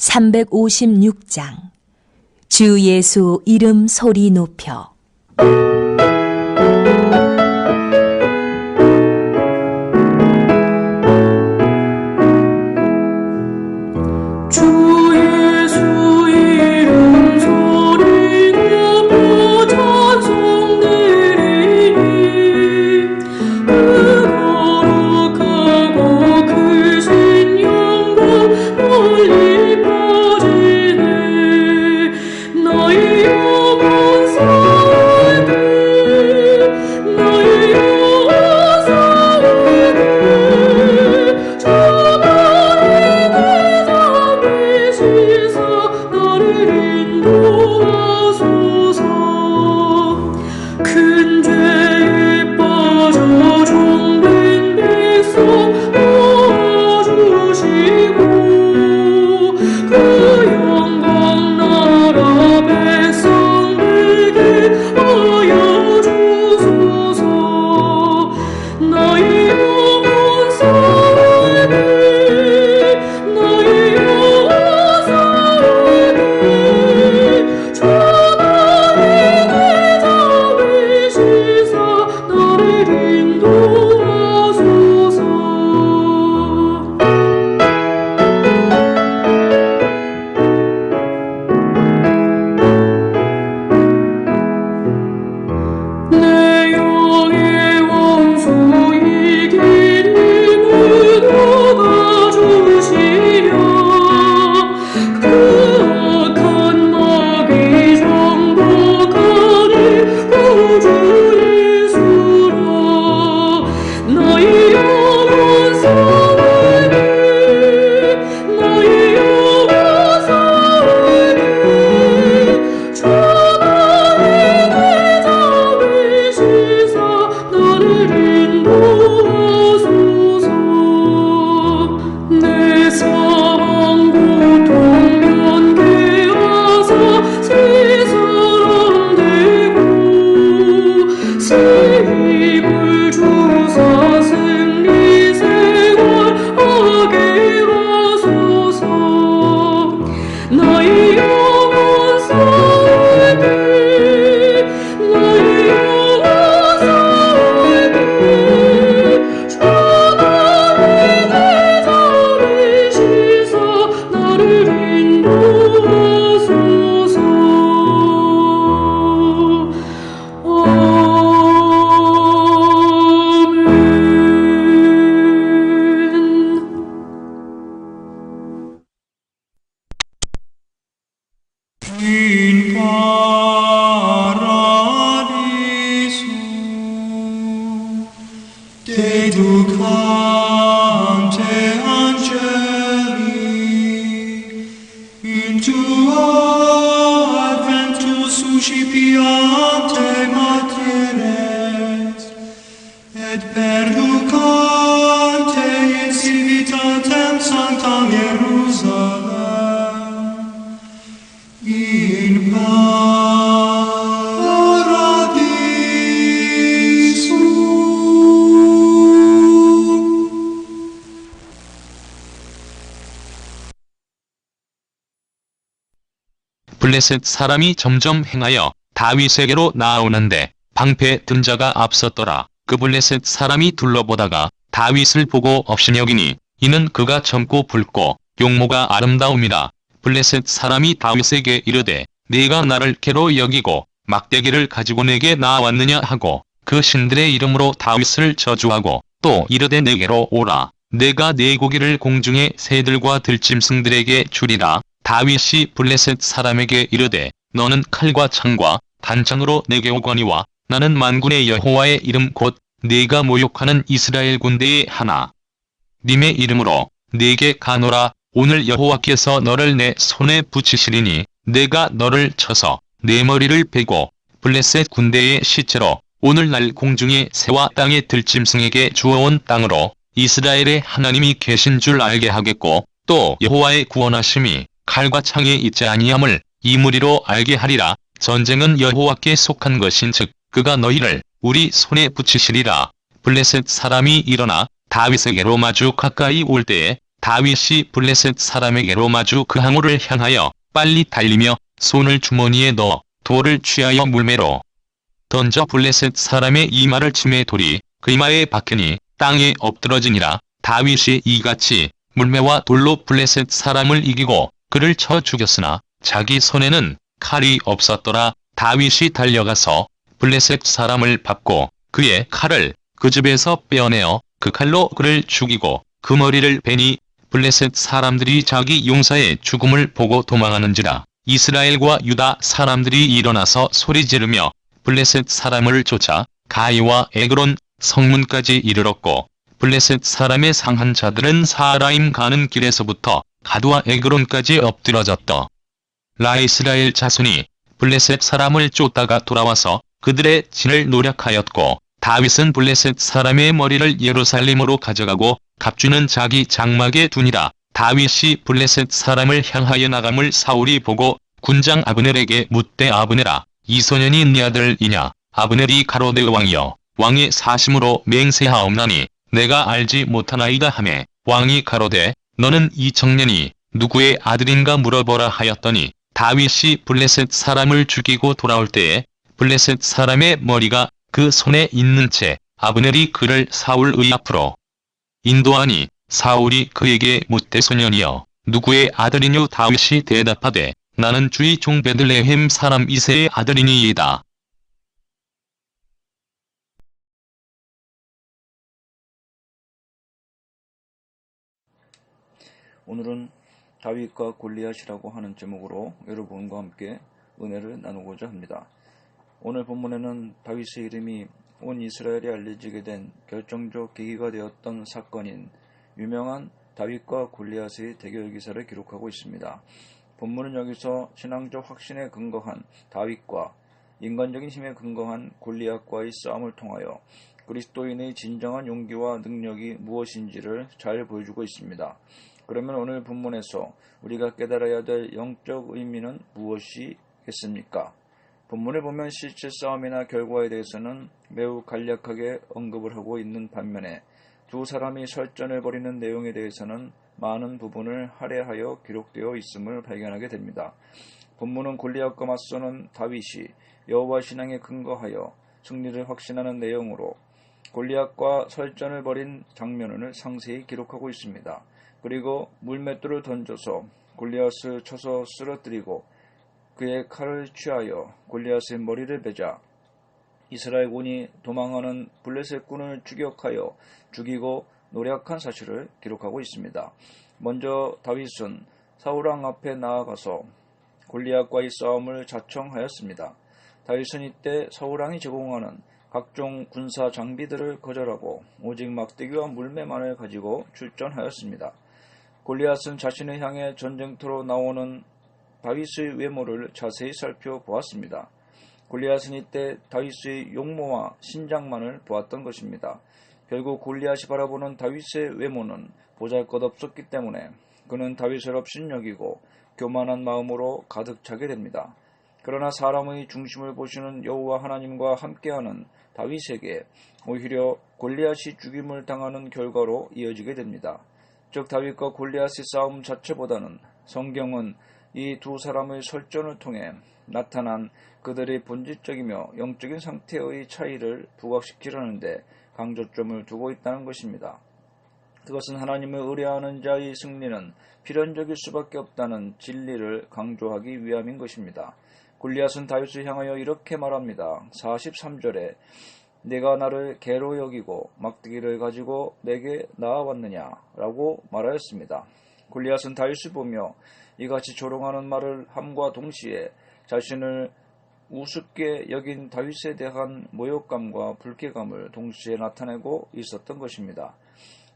356장 주 예수 이름 소리 높여. 블레셋 사람이 점점 행하여 다윗에게로 나아오는데 방패 든 자가 앞섰더라. 그 블레셋 사람이 둘러보다가 다윗을 보고 업신여기니 이는 그가 젊고 붉고 용모가 아름다움이라. 블레셋 사람이 다윗에게 이르되 네가 나를 개로 여기고 막대기를 가지고 내게 나아왔느냐 하고 그 신들의 이름으로 다윗을 저주하고 또 이르되 내게로 오라. 내가 네 고기를 공중의 새들과 들짐승들에게 주리라. 다윗이 블레셋 사람에게 이르되 너는 칼과 창과 단창으로 내게 오거니와 나는 만군의 여호와의 이름 곧 네가 모욕하는 이스라엘 군대의 하나님의 이름으로 네게 가노라. 오늘 여호와께서 너를 내 손에 붙이시리니 내가 너를 쳐서 내 머리를 베고 블레셋 군대의 시체로 오늘날 공중의 새와 땅의 들짐승에게 주어온 땅으로 이스라엘의 하나님이 계신 줄 알게 하겠고 또 여호와의 구원하심이 칼과 창에 있지 아니함을 이 무리로 알게 하리라. 전쟁은 여호와께 속한 것인즉 그가 너희를 우리 손에 붙이시리라. 블레셋 사람이 일어나 다윗에게로 마주 가까이 올 때에 다윗이 블레셋 사람에게로 마주 그 항우를 향하여 빨리 달리며 손을 주머니에 넣어 돌을 취하여 물매로 던져 블레셋 사람의 이마를 치매 돌이 그 이마에 박히니 땅에 엎드러지니라. 다윗이 이같이 물매와 돌로 블레셋 사람을 이기고 그를 쳐 죽였으나 자기 손에는 칼이 없었더라. 다윗이 달려가서 블레셋 사람을 밟고 그의 칼을 그 집에서 빼어내어 그 칼로 그를 죽이고 그 머리를 베니 블레셋 사람들이 자기 용사의 죽음을 보고 도망하는지라. 이스라엘과 유다 사람들이 일어나서 소리 지르며 블레셋 사람을 쫓아 가이와 에그론 성문까지 이르렀고 블레셋 사람의 상한 자들은 사라임 가는 길에서부터 가드와 에그론까지 엎드러졌더. 이스라엘 자손이 블레셋 사람을 쫓다가 돌아와서 그들의 진을 노략하였고 다윗은 블레셋 사람의 머리를 예루살렘으로 가져가고 갑주는 자기 장막에 두니라. 다윗이 블레셋 사람을 향하여 나감을 사울이 보고 군장 아브넬에게 묻되 아브넬아 이 소년이 네 아들이냐. 아브넬이 가로되 왕이여 왕의 사심으로 맹세하옵나니 내가 알지 못하나이다 하매 왕이 가로되 너는 이 청년이 누구의 아들인가 물어보라 하였더니 다윗이 블레셋 사람을 죽이고 돌아올 때에 블레셋 사람의 머리가 그 손에 있는 채 아브넬이 그를 사울의 앞으로 인도하니 사울이 그에게 묻되 소년이여 누구의 아들이뇨. 다윗이 대답하되 나는 주의 종 베들레헴 사람 이새의 아들이니이다. 오늘은 다윗과 골리앗이라고 하는 제목으로 여러분과 함께 은혜를 나누고자 합니다. 오늘 본문에는 다윗의 이름이 온 이스라엘에 알려지게 된 결정적 계기가 되었던 사건인 유명한 다윗과 골리앗의 대결 기사를 기록하고 있습니다. 본문은 여기서 신앙적 확신에 근거한 다윗과 인간적인 힘에 근거한 골리앗과의 싸움을 통하여 그리스도인의 진정한 용기와 능력이 무엇인지를 잘 보여주고 있습니다. 그러면 오늘 본문에서 우리가 깨달아야 될 영적 의미는 무엇이겠습니까? 본문을 보면 실제 싸움이나 결과에 대해서는 매우 간략하게 언급을 하고 있는 반면에 두 사람이 설전을 벌이는 내용에 대해서는 많은 부분을 할애하여 기록되어 있음을 발견하게 됩니다. 본문은 골리앗과 맞서는 다윗이 여호와 신앙에 근거하여 승리를 확신하는 내용으로 골리앗과 설전을 벌인 장면을 상세히 기록하고 있습니다. 그리고 물맷돌을 던져서 골리앗을 쳐서 쓰러뜨리고 그의 칼을 취하여 골리앗의 머리를 베자 이스라엘 군이 도망하는 블레셋 군을 추격하여 죽이고 노략한 사실을 기록하고 있습니다. 먼저 다윗은 사울왕 앞에 나아가서 골리앗과의 싸움을 자청하였습니다. 다윗은 이때 사울왕이 제공하는 각종 군사 장비들을 거절하고 오직 막대기와 물매만을 가지고 출전하였습니다. 골리앗은 자신을 향해 전쟁터로 나오는 다윗의 외모를 자세히 살펴보았습니다. 골리앗은 이때 다윗의 용모와 신장만을 보았던 것입니다. 결국 골리앗이 바라보는 다윗의 외모는 보잘것없었기 때문에 그는 다윗을 업신여기고 교만한 마음으로 가득 차게 됩니다. 그러나 사람의 중심을 보시는 여호와 하나님과 함께하는 다윗에게 오히려 골리앗이 죽임을 당하는 결과로 이어지게 됩니다. 즉 다윗과 골리앗의 싸움 자체보다는 성경은 이 두 사람의 설전을 통해 나타난 그들의 본질적이며 영적인 상태의 차이를 부각시키려는 데 강조점을 두고 있다는 것입니다. 그것은 하나님을 의뢰하는 자의 승리는 필연적일 수밖에 없다는 진리를 강조하기 위함인 것입니다. 골리앗은 다윗을 향하여 이렇게 말합니다. 43절에 내가 나를 개로 여기고 막대기를 가지고 내게 나아왔느냐 라고 말하였습니다. 골리앗은 다윗을 보며 이같이 조롱하는 말을 함과 동시에 자신을 우습게 여긴 다윗에 대한 모욕감과 불쾌감을 동시에 나타내고 있었던 것입니다.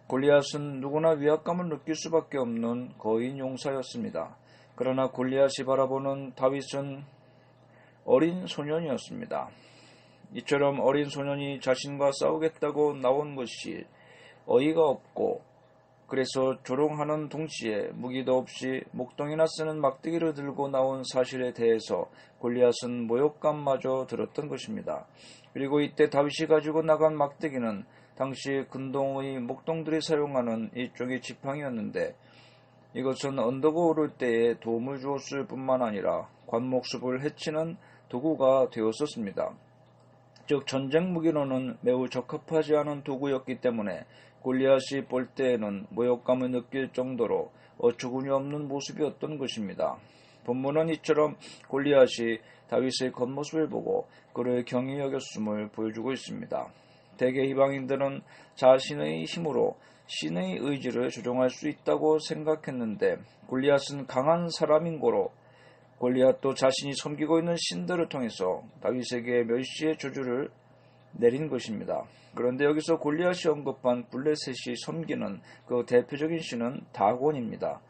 골리앗은 누구나 위압감을 느낄 수밖에 없는 거인 용사였습니다. 그러나 골리앗이 바라보는 다윗은 어린 소년이었습니다. 이처럼 어린 소년이 자신과 싸우겠다고 나온 것이 어이가 없고 그래서 조롱하는 동시에 무기도 없이 목동이나 쓰는 막대기를 들고 나온 사실에 대해서 골리앗은 모욕감마저 들었던 것입니다. 그리고 이때 다윗이 가지고 나간 막대기는 당시 근동의 목동들이 사용하는 일종의 지팡이였는데 이것은 언덕을 오를 때에 도움을 주었을 뿐만 아니라 관목습을 해치는 도구가 되었었습니다. 즉 전쟁 무기로는 매우 적합하지 않은 도구였기 때문에 골리앗이 볼 때에는 모욕감을 느낄 정도로 어처구니 없는 모습이었던 것입니다. 본문은 이처럼 골리앗이 다윗의 겉모습을 보고 그를 경히 여겼음을 보여주고 있습니다. 대개 이방인들은 자신의 힘으로 신의 의지를 조종할 수 있다고 생각했는데 골리앗은 강한 사람인 고로 골리앗도 자신이 섬기고 있는 신들을 통해서 다윗에게 멸시의 저주를 내린 것입니다. 그런데 여기서 골리앗이 언급한 블레셋이 섬기는 그 대표적인 신은 다곤입니다.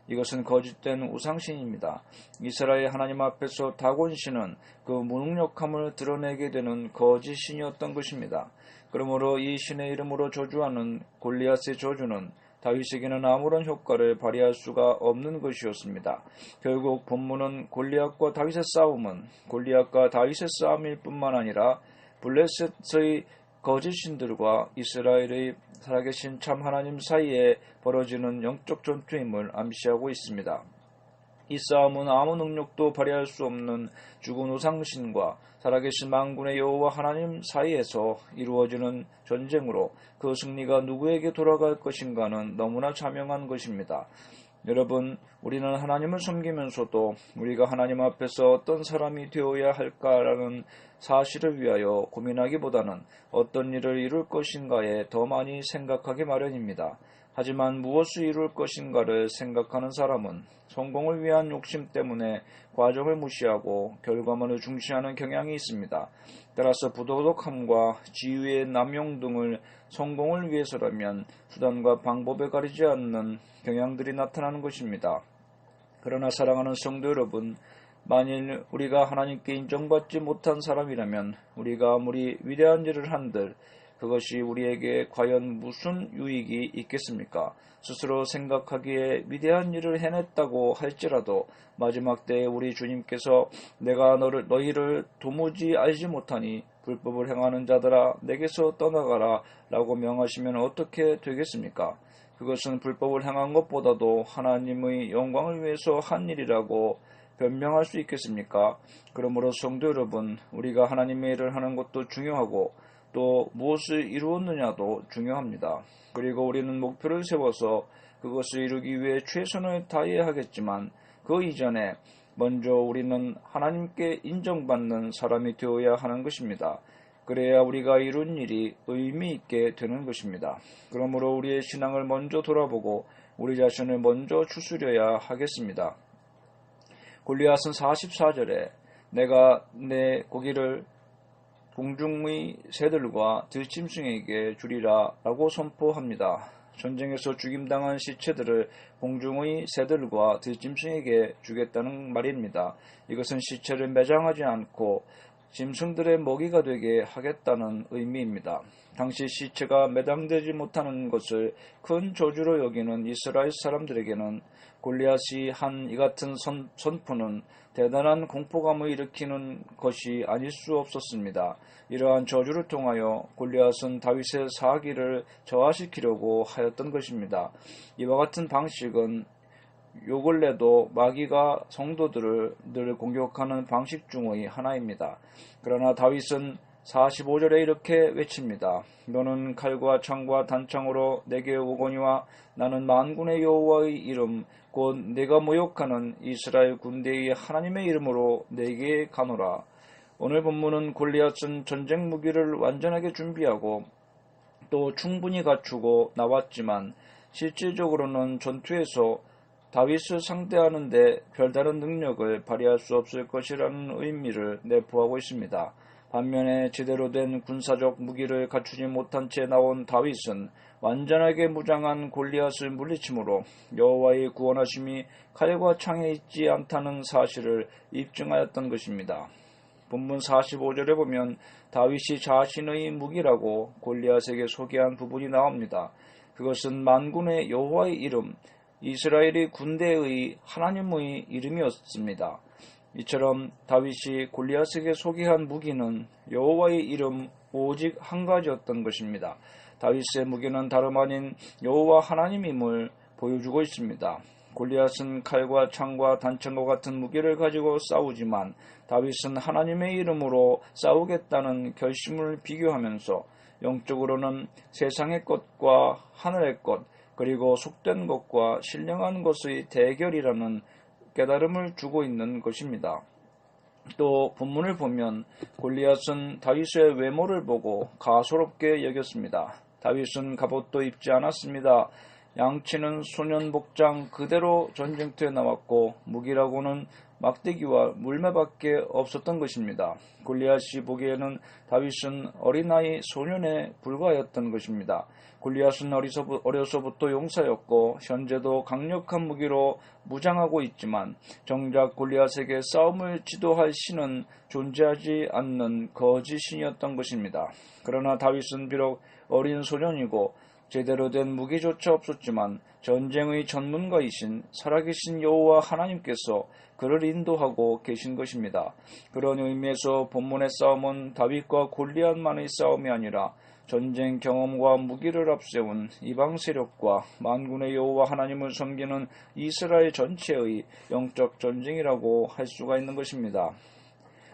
이것은 거짓된 우상신입니다. 이스라엘 하나님 앞에서 다곤신은 그 무능력함을 드러내게 되는 거짓신이었던 것입니다. 그러므로 이 신의 이름으로 저주하는 골리앗의 저주는 다윗에게는 아무런 효과를 발휘할 수가 없는 것이었습니다. 결국 본문은 골리앗과 다윗의 싸움은 골리앗과 다윗의 싸움일 뿐만 아니라 블레셋의 거짓신들과 이스라엘의 살아계신 참 하나님 사이에 벌어지는 영적 전투임을 암시하고 있습니다. 이 싸움은 아무 능력도 발휘할 수 없는 죽은 우상신과 살아계신 만군의 여호와 하나님 사이에서 이루어지는 전쟁으로 그 승리가 누구에게 돌아갈 것인가는 너무나 자명한 것입니다. 여러분, 우리는 하나님을 섬기면서도 우리가 하나님 앞에서 어떤 사람이 되어야 할까라는 사실을 위하여 고민하기보다는 어떤 일을 이룰 것인가에 더 많이 생각하기 마련입니다. 하지만 무엇을 이룰 것인가를 생각하는 사람은 성공을 위한 욕심 때문에 과정을 무시하고 결과만을 중시하는 경향이 있습니다. 따라서 부도덕함과 지위의 남용 등을 성공을 위해서라면 수단과 방법에 가리지 않는 경향들이 나타나는 것입니다. 그러나 사랑하는 성도 여러분, 만일 우리가 하나님께 인정받지 못한 사람이라면 우리가 아무리 위대한 일을 한들 그것이 우리에게 과연 무슨 유익이 있겠습니까? 스스로 생각하기에 위대한 일을 해냈다고 할지라도 마지막 때에 우리 주님께서 내가 너희를 도무지 알지 못하니 불법을 행하는 자들아 내게서 떠나가라 라고 명하시면 어떻게 되겠습니까? 그것은 불법을 행한 것보다도 하나님의 영광을 위해서 한 일이라고 변명할 수 있겠습니까? 그러므로 성도 여러분, 우리가 하나님의 일을 하는 것도 중요하고 또 무엇을 이루었느냐도 중요합니다. 그리고 우리는 목표를 세워서 그것을 이루기 위해 최선을 다해야 하겠지만 그 이전에 먼저 우리는 하나님께 인정받는 사람이 되어야 하는 것입니다. 그래야 우리가 이룬 일이 의미 있게 되는 것입니다. 그러므로 우리의 신앙을 먼저 돌아보고 우리 자신을 먼저 추스려야 하겠습니다. 골리앗은 44절에 내가 내 고기를 공중의 새들과 들짐승에게 주리라 라고 선포합니다. 전쟁에서 죽임당한 시체들을 공중의 새들과 들짐승에게 주겠다는 말입니다. 이것은 시체를 매장하지 않고 짐승들의 먹이가 되게 하겠다는 의미입니다. 당시 시체가 매장되지 못하는 것을 큰 저주로 여기는 이스라엘 사람들에게는 골리앗이 한 이 같은 선포는 대단한 공포감을 일으키는 것이 아닐 수 없었습니다. 이러한 저주를 통하여 골리앗은 다윗의 사기를 저하시키려고 하였던 것입니다. 이와 같은 방식은 요 근래도 마귀가 성도들을 늘 공격하는 방식 중의 하나입니다. 그러나 다윗은 45절에 이렇게 외칩니다. 너는 칼과 창과 단창으로 내게 오거니와 나는 만군의 여호와의 이름 곧 내가 모욕하는 이스라엘 군대의 하나님의 이름으로 내게 가노라. 오늘 본문은 골리앗은 전쟁 무기를 완전하게 준비하고 또 충분히 갖추고 나왔지만 실질적으로는 전투에서 다윗을 상대하는데 별다른 능력을 발휘할 수 없을 것이라는 의미를 내포하고 있습니다. 반면에 제대로 된 군사적 무기를 갖추지 못한 채 나온 다윗은 완전하게 무장한 골리앗을 물리치므로 여호와의 구원하심이 칼과 창에 있지 않다는 사실을 입증하였던 것입니다. 본문 45절에 보면 다윗이 자신의 무기라고 골리앗에게 소개한 부분이 나옵니다. 그것은 만군의 여호와의 이름, 이스라엘의 군대의 하나님의 이름이었습니다. 이처럼 다윗이 골리앗에게 소개한 무기는 여호와의 이름 오직 한 가지였던 것입니다. 다윗의 무기는 다름 아닌 여호와 하나님임을 보여주고 있습니다. 골리앗은 칼과 창과 단창과 같은 무기를 가지고 싸우지만 다윗은 하나님의 이름으로 싸우겠다는 결심을 비교하면서 영적으로는 세상의 것과 하늘의 것 그리고 속된 것과 신령한 것의 대결이라는 깨달음을 주고 있는 것입니다. 또 본문을 보면 골리앗은 다윗의 외모를 보고 가소롭게 여겼습니다. 다윗은 갑옷도 입지 않았습니다. 양치는 소년 복장 그대로 전쟁터에 나왔고 무기라고는 막대기와 물매밖에 없었던 것입니다. 골리앗이 보기에는 다윗은 어린아이 소년에 불과하였던 것입니다. 골리앗은 어려서부터 용사였고 현재도 강력한 무기로 무장하고 있지만 정작 골리앗에게 싸움을 지도할 신은 존재하지 않는 거짓 신이었던 것입니다. 그러나 다윗은 비록 어린 소년이고 제대로 된 무기조차 없었지만 전쟁의 전문가이신 살아계신 여호와 하나님께서 그를 인도하고 계신 것입니다. 그런 의미에서 본문의 싸움은 다윗과 골리앗만의 싸움이 아니라 전쟁 경험과 무기를 앞세운 이방 세력과 만군의 여호와 하나님을 섬기는 이스라엘 전체의 영적 전쟁이라고 할 수가 있는 것입니다.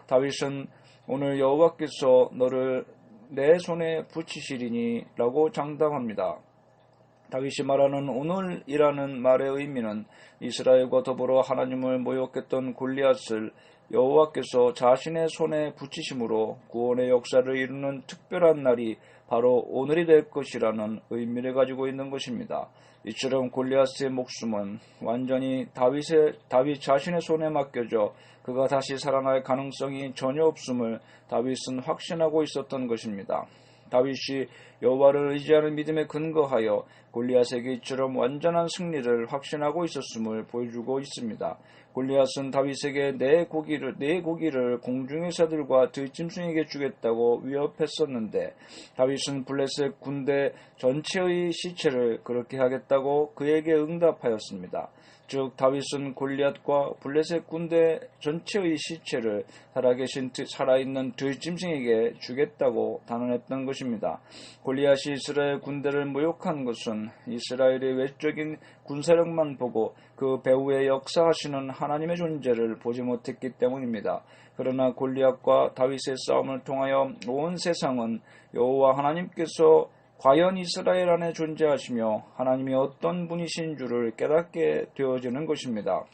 다윗은 오늘 여호와께서 너를 내 손에 붙이시리니 라고 장담합니다. 다윗이 말하는 오늘이라는 말의 의미는 이스라엘과 더불어 하나님을 모욕했던 골리앗을 여호와께서 자신의 손에 붙이심으로 구원의 역사를 이루는 특별한 날이 바로 오늘이 될 것이라는 의미를 가지고 있는 것입니다. 이처럼 골리앗의 목숨은 완전히 다윗 자신의 손에 맡겨져 그가 다시 살아날 가능성이 전혀 없음을 다윗은 확신하고 있었던 것입니다. 다윗이 여호와를 의지하는 믿음에 근거하여 골리앗에게 이처럼 완전한 승리를 확신하고 있었음을 보여주고 있습니다. 골리앗은 다윗에게 내 고기를 공중의 새들과 들짐승에게 주겠다고 위협했었는데 다윗은 블레셋 군대 전체의 시체를 그렇게 하겠다고 그에게 응답하였습니다. 즉 다윗은 골리앗과 블레셋 군대 전체의 시체를 살아있는 들짐승에게 주겠다고 단언했던 것입니다. 골리앗이 이스라엘 군대를 모욕한 것은 이스라엘의 외적인 군사력만 보고 그 배후에 역사하시는 하나님의 존재를 보지 못했기 때문입니다. 그러나 골리앗과 다윗의 싸움을 통하여 온 세상은 여호와 하나님께서 과연 이스라엘 안에 존재하시며 하나님이 어떤 분이신 줄을 깨닫게 되어지는 것입니다.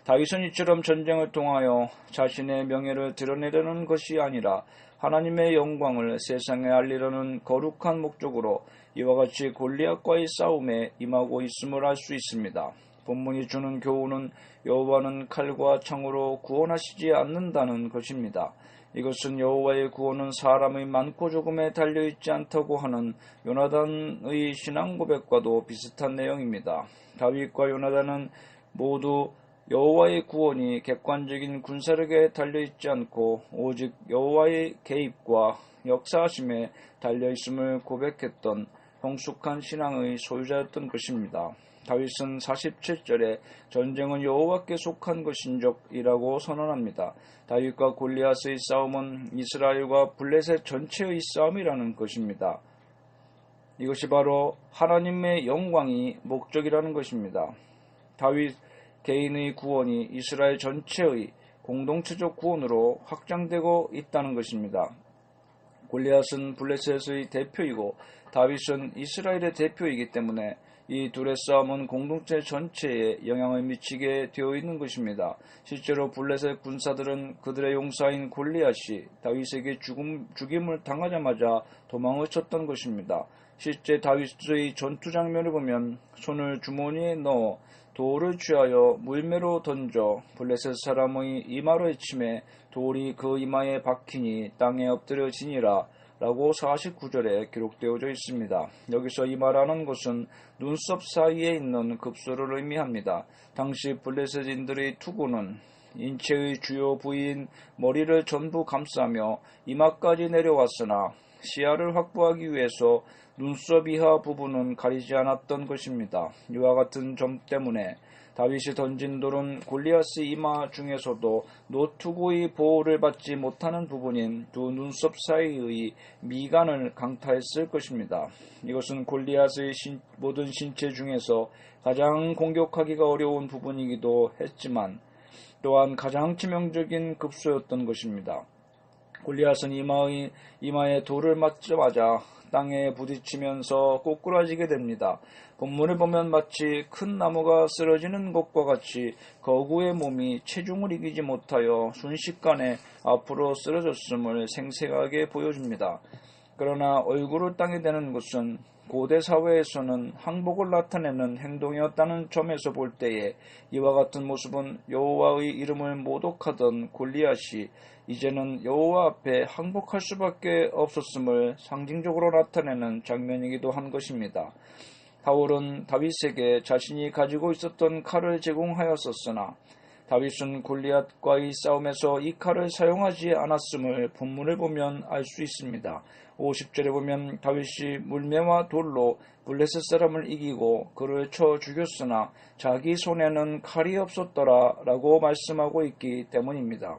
다윗은 이처럼 전쟁을 통하여 자신의 명예를 드러내려는 것이 아니라 하나님의 영광을 세상에 알리려는 거룩한 목적으로 이와 같이 골리앗과의 싸움에 임하고 있음을 알 수 있습니다. 본문이 주는 교훈은 여호와는 칼과 창으로 구원하시지 않는다는 것입니다. 이것은 여호와의 구원은 사람의 많고 조금에 달려있지 않다고 하는 요나단의 신앙 고백과도 비슷한 내용입니다. 다윗과 요나단은 모두 여호와의 구원이 객관적인 군사력에 달려있지 않고 오직 여호와의 개입과 역사하심에 달려있음을 고백했던 성숙한 신앙의 소유자였던 것입니다. 다윗은 47절에 전쟁은 여호와께 속한 것인적이라고 선언합니다. 다윗과 골리앗의 싸움은 이스라엘과 블레셋 전체의 싸움이라는 것입니다. 이것이 바로 하나님의 영광이 목적이라는 것입니다. 다윗 개인의 구원이 이스라엘 전체의 공동체적 구원으로 확장되고 있다는 것입니다. 골리앗은 블레셋의 대표이고 다윗은 이스라엘의 대표이기 때문에 이 둘의 싸움은 공동체 전체에 영향을 미치게 되어 있는 것입니다. 실제로 블레셋 군사들은 그들의 용사인 골리앗이 다윗에게 죽임을 당하자마자 도망을 쳤던 것입니다. 실제 다윗의 전투 장면을 보면 손을 주머니에 넣어 돌을 취하여 물매로 던져 블레셋 사람의 이마로 헤침해 돌이 그 이마에 박히니 땅에 엎드려지니라 라고 49절에 기록되어져 있습니다. 여기서 이 말하는 것은 눈썹 사이에 있는 급소를 의미합니다. 당시 블레셋인들의 투구는 인체의 주요 부위인 머리를 전부 감싸며 이마까지 내려왔으나 시야를 확보하기 위해서 눈썹 이하 부분은 가리지 않았던 것입니다. 이와 같은 점 때문에 다윗이 던진 돌은 골리앗의 이마 중에서도 노투구의 보호를 받지 못하는 부분인 두 눈썹 사이의 미간을 강타했을 것입니다. 이것은 골리앗의 모든 신체 중에서 가장 공격하기가 어려운 부분이기도 했지만 또한 가장 치명적인 급소였던 것입니다. 골리앗은 이마에 돌을 맞자마자 땅에 부딪히면서 꼬꾸라지게 됩니다. 본문을 보면 마치 큰 나무가 쓰러지는 것과 같이 거구의 몸이 체중을 이기지 못하여 순식간에 앞으로 쓰러졌음을 생생하게 보여줍니다. 그러나 얼굴을 땅에 대는 것은 고대 사회에서는 항복을 나타내는 행동이었다는 점에서 볼 때에 이와 같은 모습은 여호와의 이름을 모독하던 골리앗이 이제는 여호와 앞에 항복할 수밖에 없었음을 상징적으로 나타내는 장면이기도 한 것입니다. 사울은 다윗에게 자신이 가지고 있었던 칼을 제공하였었으나 다윗은 골리앗과의 싸움에서 이 칼을 사용하지 않았음을 본문을 보면 알 수 있습니다. 50절에 보면 다윗이 물매와 돌로 블레셋 사람을 이기고 그를 쳐 죽였으나 자기 손에는 칼이 없었더라 라고 말씀하고 있기 때문입니다.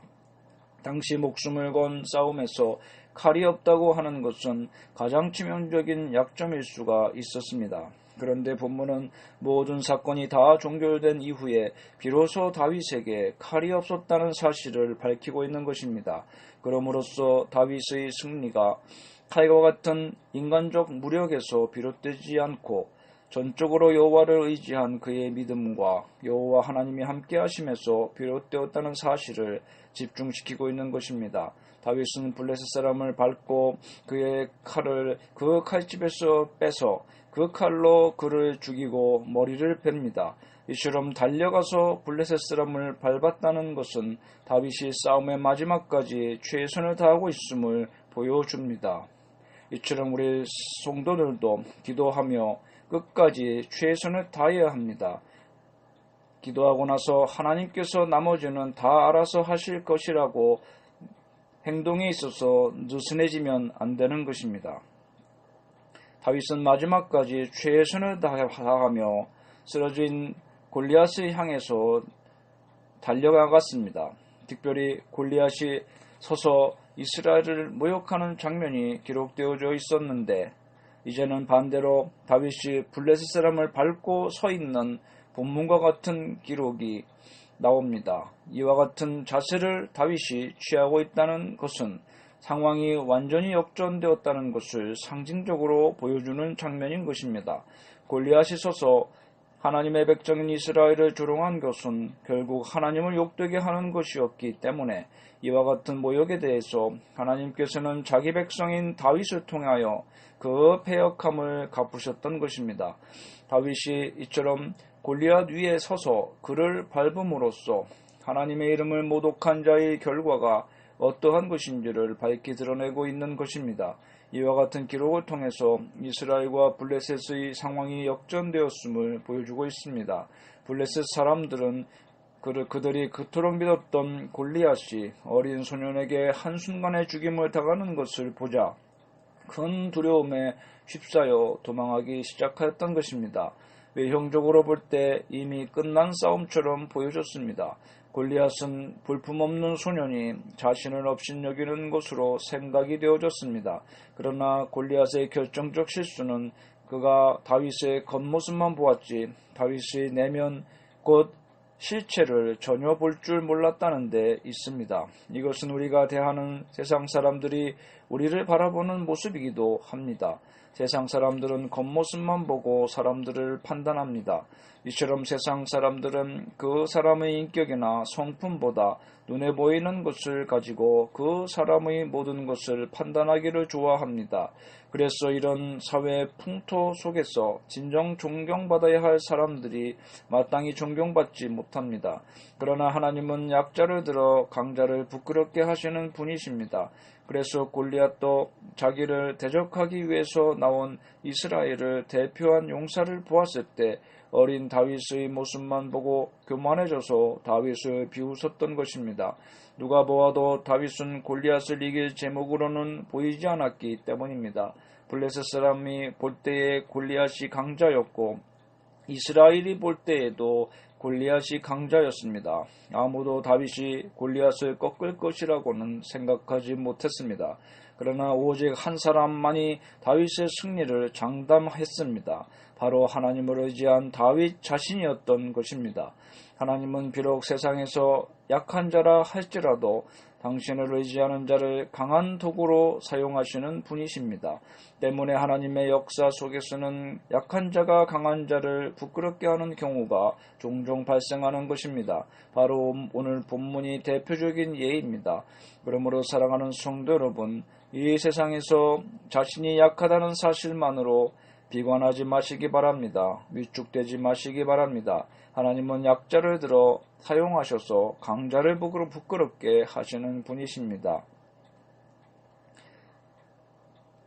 당시 목숨을 건 싸움에서 칼이 없다고 하는 것은 가장 치명적인 약점일 수가 있었습니다. 그런데 본문은 모든 사건이 다 종결된 이후에 비로소 다윗에게 칼이 없었다는 사실을 밝히고 있는 것입니다. 그러므로써 다윗의 승리가 칼과 같은 인간적 무력에서 비롯되지 않고 전적으로 여호와를 의지한 그의 믿음과 여호와 하나님이 함께 하심에서 비롯되었다는 사실을 집중시키고 있는 것입니다. 다윗은 블레셋 사람을 밟고 그의 칼을 그 칼집에서 빼서 그 칼로 그를 죽이고 머리를 뺍니다. 이처럼 달려가서 블레셋 사람을 밟았다는 것은 다윗이 싸움의 마지막까지 최선을 다하고 있음을 보여줍니다. 이처럼 우리 성도들도 기도하며 끝까지 최선을 다해야 합니다. 기도하고 나서 하나님께서 나머지는 다 알아서 하실 것이라고 행동에 있어서 느슨해지면 안 되는 것입니다. 다윗은 마지막까지 최선을 다하며 쓰러진 골리앗을 향해서 달려가갔습니다. 특별히 골리앗이 서서 이스라엘을 모욕하는 장면이 기록되어져 있었는데 이제는 반대로 다윗이 블레셋 사람을 밟고 서 있는 본문과 같은 기록이 나옵니다. 이와 같은 자세를 다윗이 취하고 있다는 것은 상황이 완전히 역전되었다는 것을 상징적으로 보여주는 장면인 것입니다. 골리앗이 서서 하나님의 백성인 이스라엘을 조롱한 것은 결국 하나님을 욕되게 하는 것이었기 때문에 이와 같은 모욕에 대해서 하나님께서는 자기 백성인 다윗을 통하여 그 패역함을 갚으셨던 것입니다. 다윗이 이처럼 골리앗 위에 서서 그를 밟음으로써 하나님의 이름을 모독한 자의 결과가 어떠한 것인지를 밝히 드러내고 있는 것입니다. 이와 같은 기록을 통해서 이스라엘과 블레셋의 상황이 역전되었음을 보여주고 있습니다. 블레셋 사람들은 그들이 그토록 믿었던 골리앗이 어린 소년에게 한순간에 죽임을 당하는 것을 보자 큰 두려움에 휩싸여 도망하기 시작하였던 것입니다. 외형적으로 볼 때 이미 끝난 싸움처럼 보여졌습니다. 골리앗은 볼품없는 소년이 자신을 업신여기는 것으로 생각이 되어졌습니다. 그러나 골리앗의 결정적 실수는 그가 다윗의 겉모습만 보았지 다윗의 내면 곧 실체를 전혀 볼 줄 몰랐다는 데 있습니다. 이것은 우리가 대하는 세상 사람들이 우리를 바라보는 모습이기도 합니다. 세상 사람들은 겉모습만 보고 사람들을 판단합니다. 이처럼 세상 사람들은 그 사람의 인격이나 성품보다 눈에 보이는 것을 가지고 그 사람의 모든 것을 판단하기를 좋아합니다. 그래서 이런 사회 풍토 속에서 진정 존경받아야 할 사람들이 마땅히 존경받지 못합니다. 그러나 하나님은 약자를 들어 강자를 부끄럽게 하시는 분이십니다. 그래서 골리앗도 자기를 대적하기 위해서 나온 이스라엘을 대표한 용사를 보았을 때 어린 다윗의 모습만 보고 교만해져서 다윗을 비웃었던 것입니다. 누가 보아도 다윗은 골리앗을 이길 제목으로는 보이지 않았기 때문입니다. 블레셋 사람이 볼 때에 골리앗이 강자였고 이스라엘이 볼 때에도 골리앗이 강자였습니다. 아무도 다윗이 골리앗을 꺾을 것이라고는 생각하지 못했습니다. 그러나 오직 한 사람만이 다윗의 승리를 장담했습니다. 바로 하나님을 의지한 다윗 자신이었던 것입니다. 하나님은 비록 세상에서 약한 자라 할지라도 당신을 의지하는 자를 강한 도구로 사용하시는 분이십니다. 때문에 하나님의 역사 속에서는 약한 자가 강한 자를 부끄럽게 하는 경우가 종종 발생하는 것입니다. 바로 오늘 본문이 대표적인 예입니다. 그러므로 사랑하는 성도 여러분, 이 세상에서 자신이 약하다는 사실만으로 비관하지 마시기 바랍니다. 위축되지 마시기 바랍니다. 하나님은 약자를 들어 사용하셔서 강자를 부끄럽게 하시는 분이십니다.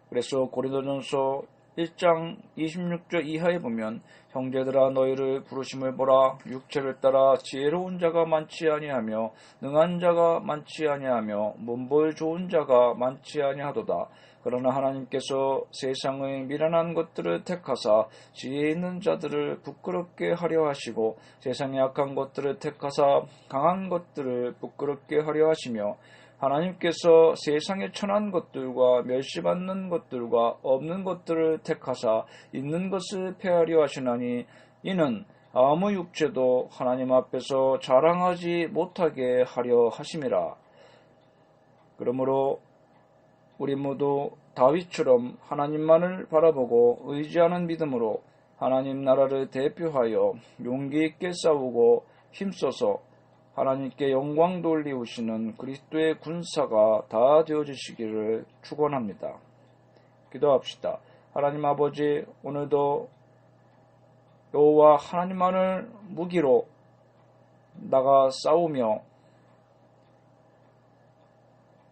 그래서 고린도전서 1장 26절 이하에 보면 형제들아 너희를 부르심을 보라. 육체를 따라 지혜로운 자가 많지 아니하며 능한 자가 많지 아니하며 문벌 좋은 자가 많지 아니하도다. 그러나 하나님께서 세상의 미련한 것들을 택하사 지혜 있는 자들을 부끄럽게 하려 하시고 세상의 악한 것들을 택하사 강한 것들을 부끄럽게 하려 하시며 하나님께서 세상의 천한 것들과 멸시받는 것들과 없는 것들을 택하사 있는 것을 폐하려 하시나니 이는 아무 육체도 하나님 앞에서 자랑하지 못하게 하려 하심이라. 그러므로 우리 모두 다윗처럼 하나님만을 바라보고 의지하는 믿음으로 하나님 나라를 대표하여 용기 있게 싸우고 힘써서 하나님께 영광 돌리우시는 그리스도의 군사가 다 되어주시기를 축원합니다. 기도합시다. 하나님 아버지, 오늘도 여호와 하나님만을 무기로 나가 싸우며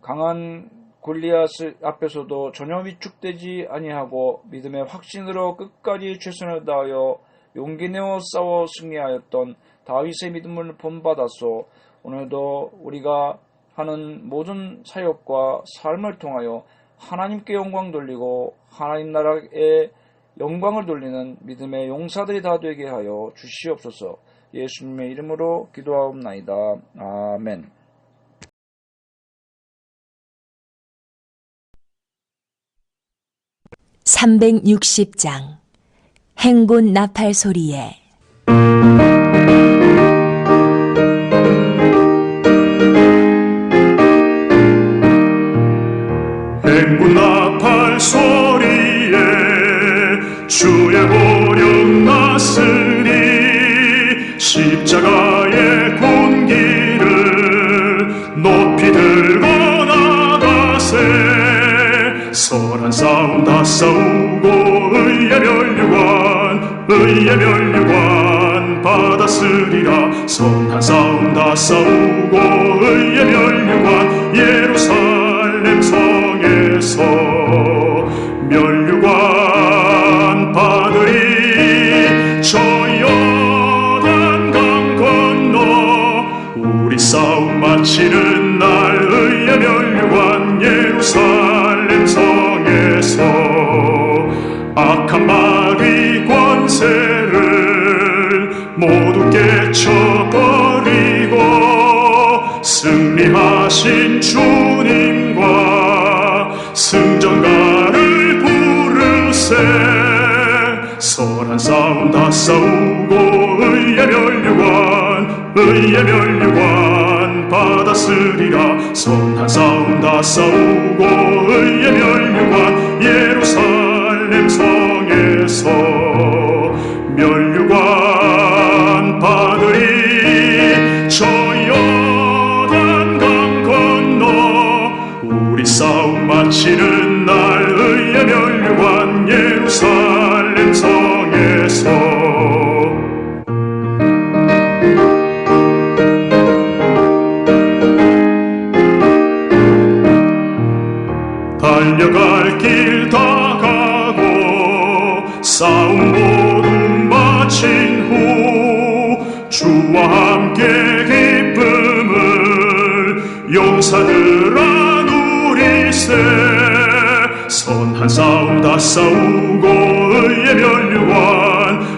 강한 골리앗 앞에서도 전혀 위축되지 아니하고 믿음의 확신으로 끝까지 최선을 다하여 용기 내어 싸워 승리하였던 다윗의 믿음을 본받아서 오늘도 우리가 하는 모든 사역과 삶을 통하여 하나님께 영광 돌리고 하나님 나라의 영광을 돌리는 믿음의 용사들이 다 되게 하여 주시옵소서. 예수님의 이름으로 기도하옵나이다. 아멘. (360장) 행군 나팔 소리에 행군 나팔 소리에 주의 보력 나으리 십자가의 군기를 높이 들고 나가세 선한 싸움 다 싸우고 의의 면류관 받았으리라. 선한 싸움 다 싸우고 의의 면류관 예루살렘 성에서 면류관 받으리. 저 요단강 건너 우리 싸움 마치는 날 의의 면류관 예루살렘 성에서 악한 마귀 권세를 모두 깨쳐버리고 승리하신 주님과 승전가를 부르세. 선한 싸움 다 싸우고 의의 면류관 받았으리라. 선한 싸움 다 싸우고 의의 면류관 예루살렘 성에서 면류관 받으리. 저 요단강 건너 우리 싸움 마치는 날 의의 면류관 예루살렘 성에서 달려갈 길 다 가고 싸움 모두 마친 후 주와 함께 기쁨을 용사들아 누리세. 선한 싸움 다 싸우고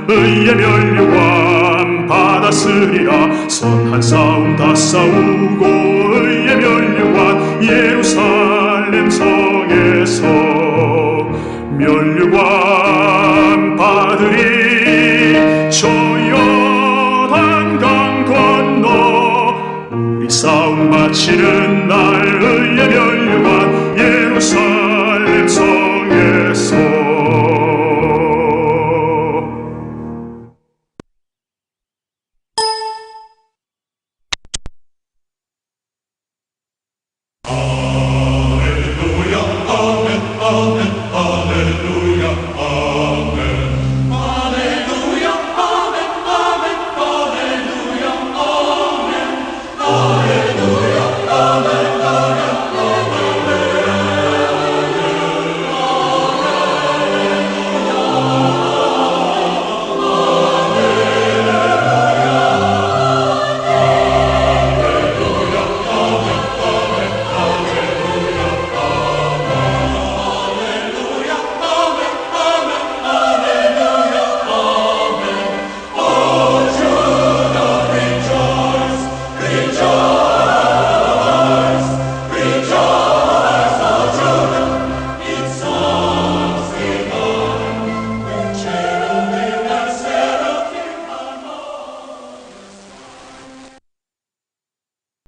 의의 면류관 받았으리라. 선한 싸움 다 싸우고 의의 면류관 예루살렘 성에서 면류관 받으리. 저 요단강 건너 우리 싸움 마치는 날